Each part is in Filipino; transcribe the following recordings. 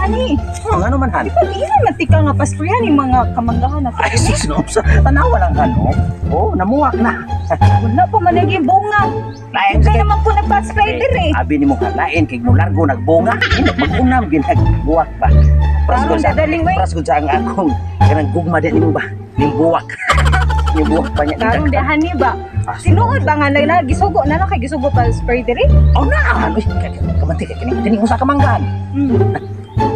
ani. Ano man han? Di naman tika nga pasprayan yung mga kamanggahan na. Ay, sis, no, sa tanawa lang ano. Oh, namuwak na. Wala pa man naging bunga. Lain Kaya naman po nagpa-spray dir eh. Abi ni mo kalain kay mo largo nagbunga. Hindi magunam ginagbuwak ba. Parang dadaling way. Pras ko sa ang akong kanang gugma din mo ba. Nimbuwak. Nimbuwak pa niya. Karong dahan ni ba? Sinuod ba nga na gisugo na kay gisugo pa spray dir eh? Oh na, uy, kamanti kini usa ka manggan.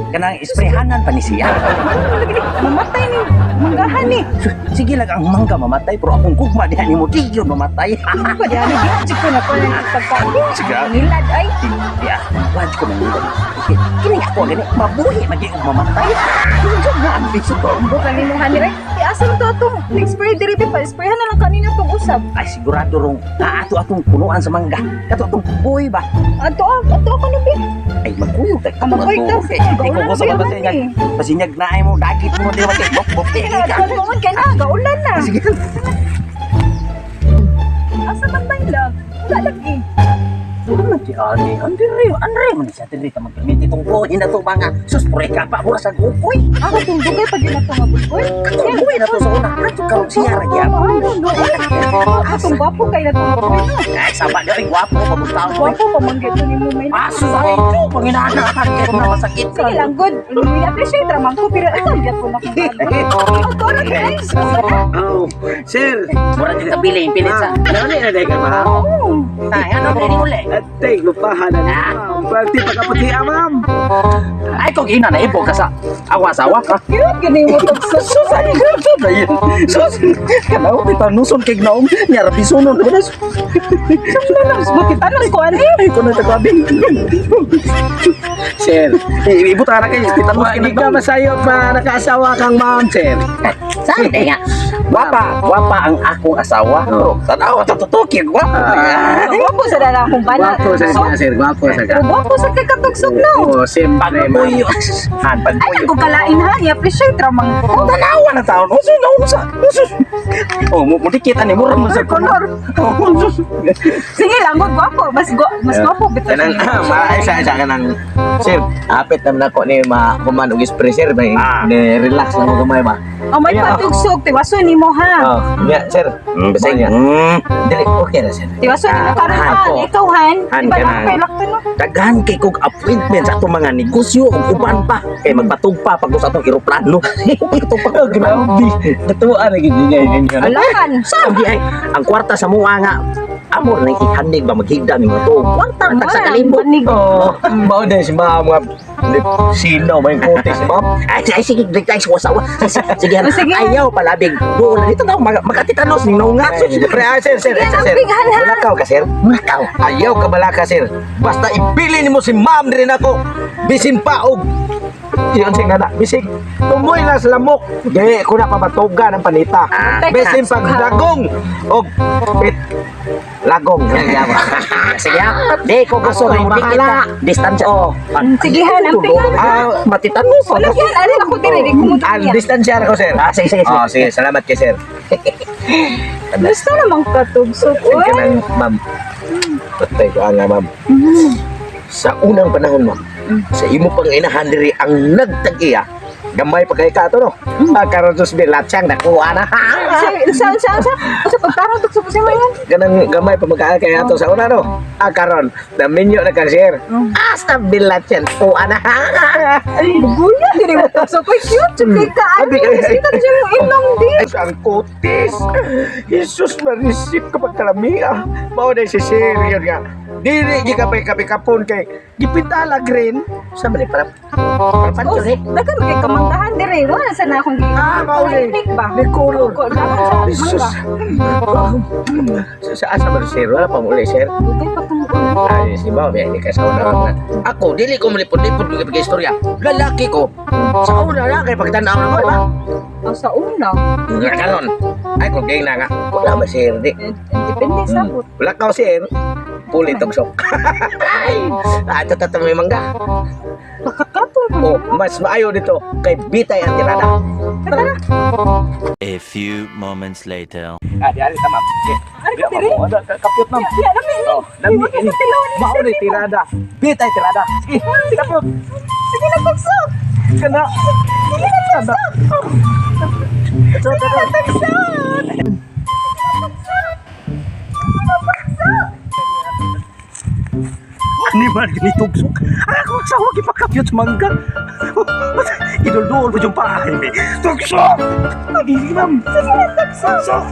Kanang isprehanan pa ni siya. Mamatay ni manggahan ni. Sige lang ang mangga mamatay pero akong gugma diha nimo di yun mamatay. Ano ko diyan di ko na pa pagkain. Sige. Nilad ay. Ya, waj ko man nila. Kini ako gani mabuhi magi og mamatay. Unsa na ang biso ko? Bukan ni mo hani ray. Asa to atong spray dir pa sprayhan na lang kanina tong usab. Ay sigurado rong ato atong punuan sa mangga. Kato atong buhi ba? Ato ako ni bi. Ay magkuyog tay. Magkuyog daw, sige. Ikaw ko sa mga sinyag. Pasinyag na ay mo dagit mo di ba kay bok Tungod kay na gaulan na. Sige. Asa man ba lang? Wala lagi. Ano ti ani? Andre man sa tindi ta magkamit itong ko ina to mga sus ka pa ora sa gukoy. Ako tundugay pag ina to mabukoy. Gukoy na to sa una. Karon siya ra gyud. Atong gwapo kay na to mabukoy no. Ay sama diri gwapo pabutaw ko. Gwapo pamanggit to nimo may. Aso ay to panginana kahit na masakit ka. Sige lang good. We appreciate ramang ko pero ito gyud ko na ko. Ako ra guys. Oh, sir. Mura din pili sa. Ano ni na ka ma'am? Ay ano din uli. Atay, lupahan na ma'am. Pwede pagkaputi ma'am. Ay kung ina na ibo ka sa awa-sawa ka. Cute gani mo to. Sus ay ganda na yun. Sus. Kanaw kita nuson kay gnaom. Nyara bisunon ko na. Bakit tanong ko ani? Ay ko na tagabing. Sir, Ibut na kayo. Kita mo hindi ka masayo pa nakaasawa kang ma'am, sir. Sabi nga. Wapa ang akong asawa. Tanaw tatutuki gwapa. Gwapo sa dala akong bana. Gwapo sa niya, sir. Gwapo sa ka. Gwapo sa kakatugsog no. Oh, siyempre, ma'am. Pagpuyo. Han Ay, pagpuyo. ako kalain ha. I-appreciate ramang ko. Tanawa na taon. Uso na usa. Usus. Oh, mo dikit ani mo ramon sa Color. Sige lang, gwapo. Mas gwapo bitaw. Kanang maayos sa ka ng sir. Apit naman ako ni kuman og espresso ba. Ni relax lang mo gamay ba. Oh, may patugsog. Tiwaso ni mo ha. Oh, ya, sir. Basta niya. Dili okay na sir. Tiwaso ni mo karon Han ha. po. Ikaw han. Han Iba ka lang na. kay lakto no. Daghan kay kog appointment sa atong mga negosyo ug uban pa kay magpatug pa pag sa atong eroplano. Ito pa Grabe. Natuwa na gid niya ninyo. Alakan. Sabi ay ang kwarta sa mua nga amor nang ihanig ba maghigda ni mo to. Kwarta tag sa kalimbo. Oh, mao din si ma'am nga sino may kote si ma'am. Ay sige digtay sa wasawa. Sige Sige. ayaw palabing. Doon dito daw makatitanos ning naunga. Siyempre, sir, sir, Sige, sir. bighan, ha? Mulakaw ka, sir. Makaw. Ayaw ka balaka, sir. Basta ipili nimo si ma'am rin ako. Bisin pa og yun sing nana. Bisig tumoy na sa lamok. Di ko na pamatugan ang panita. Bisin pag lagong og bit lagong. Sige di ko gusto Ako, ng bahala. distansya. Oh. Sige han, ang pingan. Matitanos. Wala yan. Alin ako dire. Di ko mo Al niya. distansya ko, sir. Sige, sige, sige. Oh, sige, salamat kay sir. Gusto namang katugsog. Sige Uy. ka ng ma'am. Patay ko nga, ma'am. Sa unang panahon, ma'am, sa imo pang inahan diri ang nagtag-iya, gamay pa kay kato, no? Karon tos bilatsang nakuha na. Saan? Sa pagtarong tugsog sa mga yan? Ganang gamay pa magkaan kay ato sa una, no? Karon naminyo na ka, sir. Hasta bilatsang kuha na. Buya, dili mo tugsog. Uy, cute. Sige ka. Ano yung sita na siya mo inong di. Ay, ang kutis. Jesus, marisip ka pagkalamiya. Mao na si sir, yun nga. Dili, di ka pa'y kapon kay gipintala green. Sa mali, para Oh, dagan mo kay kamanggahan dire. Wala sa na akong mauli. ba? May color. Dagan sa Jesus. mangga. Sa asa ba sir? Wala pa muli, sir. Dugay pa tong Ay, si Bao, di ka sa una na. Ako, dili ko malipod-lipod yung istorya. Lalaki ko, sa una na, kay pagtanaw na ko, diba? sa una. Nga karon. Ay, kung gay na nga. Wala ba, sir? Di. Depende sa bot. Wala ka, sir. Puli tugsok. Ay, ito may mangga. Pakakato. Oh, mas maayo dito kay Bitay ang tirada. A few moments later. Di ari tama. Ari ka diri. Ada kapyot ma'am. Ya, lami ni. Oh, lami Iwan ka ini. sa tilawan ni Mao sir, ni di mo. tirada. Bitay tirada. Sige, kapyot. Sige na tagsa. Kana. Sige na tagsa. Sige na tagsa. Ani man gini tugsok. Ako magsawa gipakapyot sa mangga. Idol-dol mo yung pahay me. Tugsok! Lagi ma'am. Sige na tagsa. Tugsok!